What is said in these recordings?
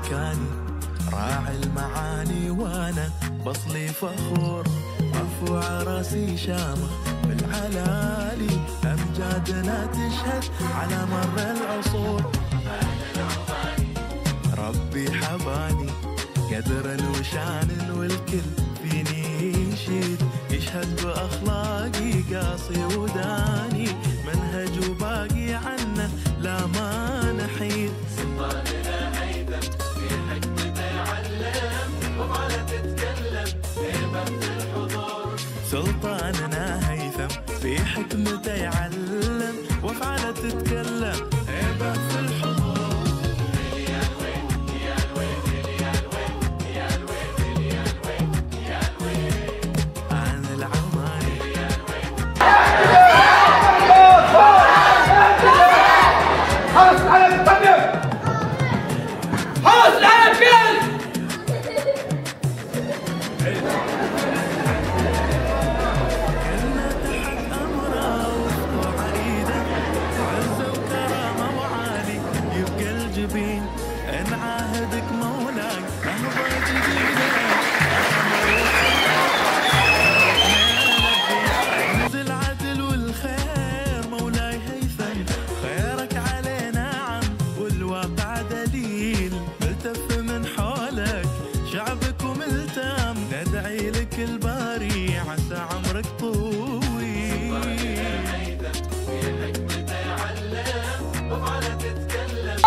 مكاني راعي المعاني وانا بصلي فخور رفوع راسي شامخ بالعلالي امجادنا تشهد على مر العصور ربي حباني قدر وشان والكل فيني يشيد يشهد باخلاقي قاصي وداني منهج وباقي عنه لا ما نحيد سلطاننا هيثم في حكمته يعلم وما لا تتكلم هيبة في الحضور سلطاننا هيثم في حكمته يعلم وافعاله تتكلم هيبة في الحضور نعاهدك مولاي لحظة جديدة نزل عدل والخير مولاي هيثم خيرك علينا عم والواقع دليل ملتف من حولك شعبك وملتم ندعي لك الباري عسى عمرك طويل في حكمته يعلم وما لا تتكلم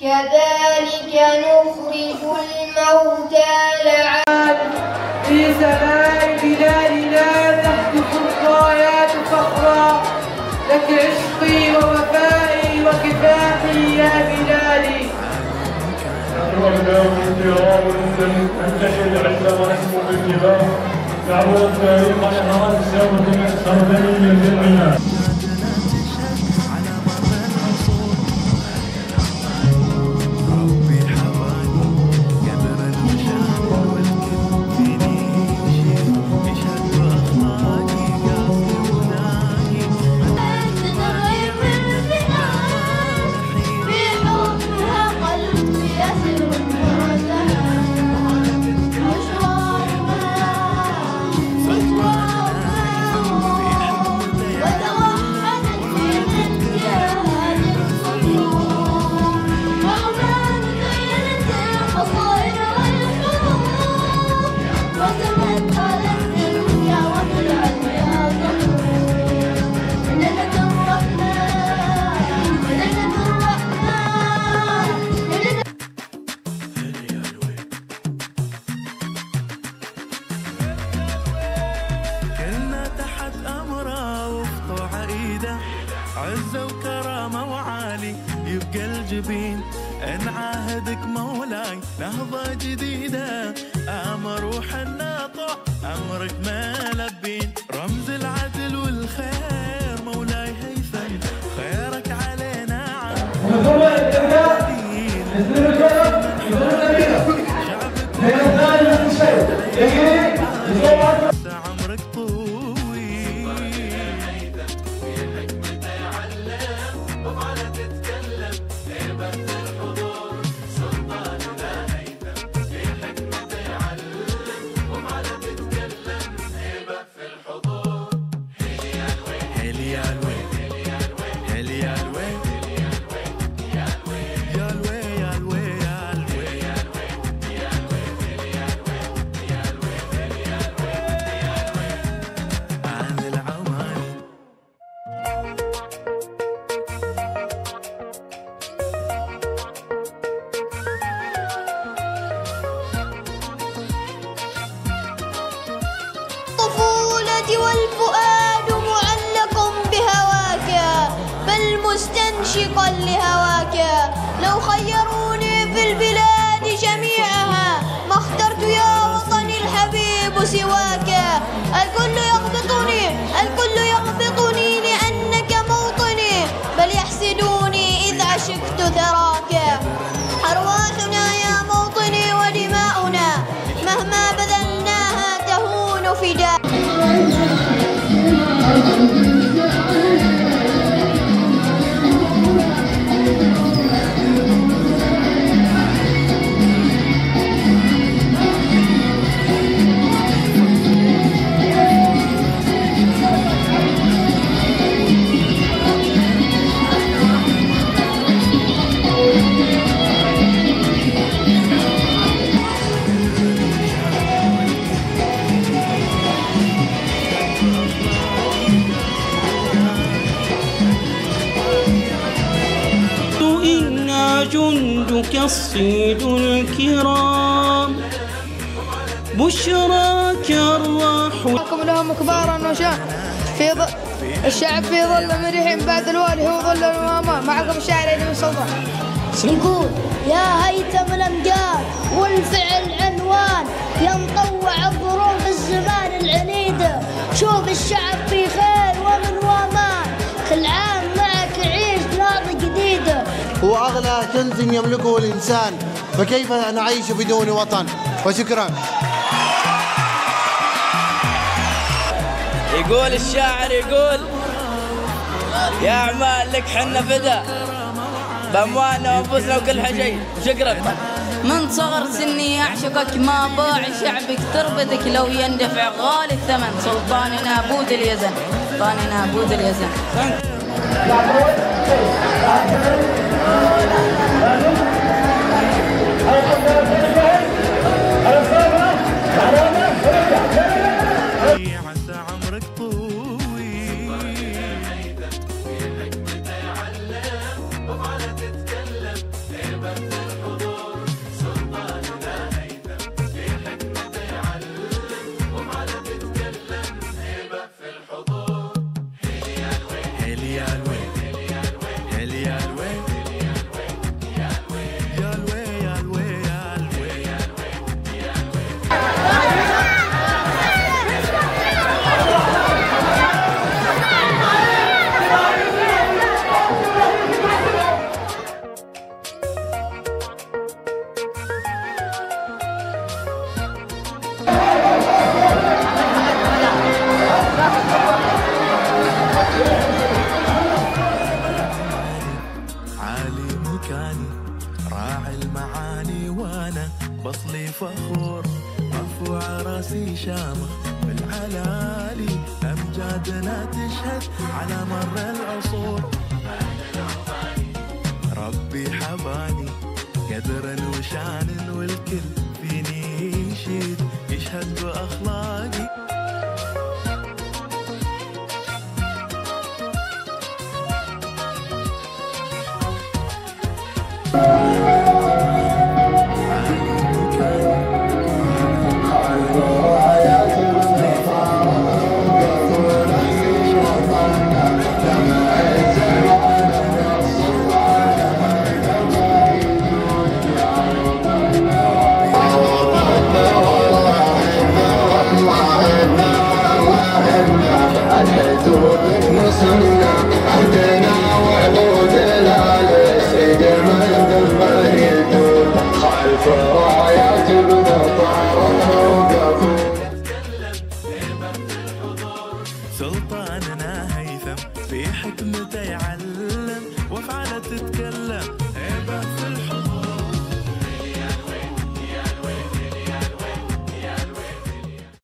كذلك نخرج الموتى لعلهم في سماء بلادنا تحدث الرايات فخرا لك عشقي ووفائي وكفاحي يا بلادي. أيها الناس الكرام ننتشر عندما نسمو بالكبار نعود التاريخ نهارا سردنيا للعناصر عزة وكرامة وعالي يبقى الجبين نعاهدك مولاي نهضة جديدة أمر وحناطع أمرك ما لبين رمز العدل والخير مولاي هيثم خيرك علينا عمرك طويل في الحضور والفؤاد معلق بهواك بل مستنشقا لهواك. لو خيروني في البلاد جميعها ما اخترت يا وطني الحبيب سواك. الكل يغبطني لأنك موطني بل يحسدوني إذ عشقت ثراك. أرواحنا يا موطني ودماؤنا مهما بذلناها تهون فداك. جندك الصيد الكرام بشراك الرحو. لهم كبارا وشان الشعب في ظل مريح بعد الوالي هو ظل الامام. معكم الشاعر ابن سلطان. نقول يا هيثم الامجاد والفعل عنوان ينطوع الظروف الزمان العنيده. شوف الشعب في خير ومن وامان كل عام معك عيش نهضه جديده. هو أغلى كنز يملكه الإنسان فكيف نعيش بدون وطن؟ وشكرا. يقول الشاعر يقول يا أعمال لك حنا فدا بأموالنا وأنفسنا وكل شيء. شكرا. من صغر سني أعشقك ما باع شعبك تربتك لو يندفع غالي الثمن. سلطاننا بود اليزن سلطاننا بود اليزن. عسى عمرك طويل وعلى تتكلم هيبة في الحضور. سلطاننا هيثم في حكمة يعلم وعلى تتكلم هيبة في الحضور. هيلي يا الويل هيلي يا الويل يا الويل يا الويل يا الويل عالي مكاني راعي المعاني وانا بصلي فخور رفوع راسي شامخ بالعلالي امجادنا تشهد على مر العصور. ربي حباني قدرا وشان والكل فيني يشيد يشهد باخلاقي. سلطاننا هيثم في حكمته يعلم وافعاله تتكلم